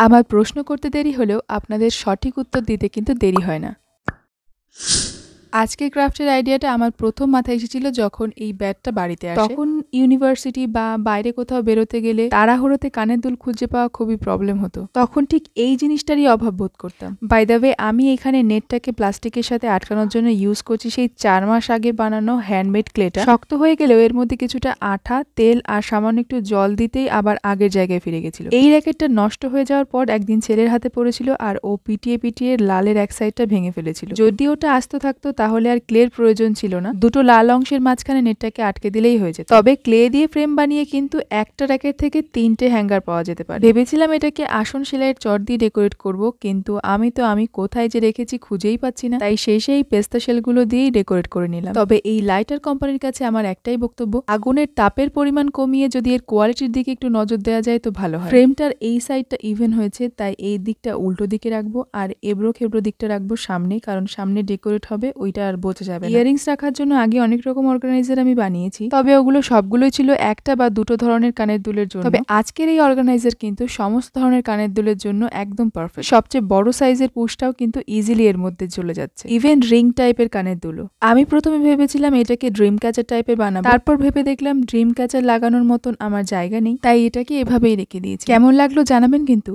আমার প্রশ্ন করতে দেরি হলেও আপনাদের সঠিক উত্তর দিতে কিন্তু দেরি হয় না। আজকের ক্রাফটের আইডিয়াটা আমার প্রথম মাথায় এসেছিল যখন এই ব্যাগটা বাড়িতে আসে। তখন ইউনিভার্সিটি বা বাইরে কোথাও বেরোতে গেলে তাড়াহুড়োতে কানের দুল খুঁজে পাওয়া খুবই প্রবলেম হতো। তখন ঠিক এই জিনিসটারই অভাব বোধ করতাম। বাই দ্য ওয়ে, আমি এখানে নেটটাকে প্লাস্টিকের সাথে আটকানোর জন্য ইউজ করছি সেই 4 মাস আগে বানানো হ্যান্ডমেড ক্লেটা। শক্ত হয়ে গেলেও এর মধ্যে কিছুটা আঠা, তেল আর সামান্য একটু জল দিতেই আবার আগের জায়গায় ফিরে গেছিল। এই র্যাকেটটা নষ্ট হয়ে যাওয়ার পর একদিন ছেলের হাতে পড়েছিল আর ও পিটিয়ে পিটিয়ে লালের এক সাইডটা ভেঙে ফেলেছিল। যদি ওটা আস্ত থাকতো তাহলে আর ক্লের প্রয়োজন ছিল না, দুটো লাল অংশের মাঝখানে নেটটাকে আটকে দিলেই হয়ে যেত। তবে ক্লে দিয়ে ফ্রেম বানিয়ে কিন্তু একটা র্যাকেট থেকে 3টে হ্যাঙ্গার পাওয়া যেতে পারে। ভেবেছিলাম এটাকে আসন সেলাইয়ের চট দিয়ে ডেকোরেট করব, কিন্তু আমি কোথায় যে রেখেছি খুঁজেই পাচ্ছি না, তাই সেই পেস্তা শেলগুলো দিয়েই ডেকোরেট করে নিলাম। তবে এই লাইটার কোম্পানির কাছে আমার একটাই বক্তব্য, আগুনের তাপের পরিমাণ কমিয়ে যদি এর কোয়ালিটির দিকে একটু নজর দেওয়া যায় তো ভালো হয়। ফ্রেমটার এই সাইডটা ইভেন হয়েছে, তাই এই দিকটা উল্টো দিকে রাখবো আর এবড়ো খেবড়ো দিকটা রাখবো সামনে, কারণ সামনে ডেকোরেট হবে, ওইটা আর বোঝা যাবে না। ইয়ারিংস রাখার জন্য আগে অনেক রকম অর্গানাইজার আমি বানিয়েছি, তবে ওগুলো সবগুলোই ছিল একটা বা দুটো ধরনের কানের দুলের জন্য। তবে আজকের এই অর্গানাইজার কিন্তু সমস্ত ধরনের কানের দুলের জন্য একদম পারফেক্ট। সবচেয়ে বড় সাইজের পুশটাও কিন্তু ইজিলি এর মধ্যে চলে যাচ্ছে, ইভেন রিং টাইপের কানের দুলও। আমি প্রথমে ভেবেছিলাম এটাকে ড্রিম ক্যাচার টাইপের বানাবো, তারপর ভেবে দেখলাম ড্রিম ক্যাচার লাগানোর মতন আমার জায়গা নেই, তাই এটাকে এভাবেই রেখে দিয়েছি। কেমন লাগলো জানাবেন কিন্তু।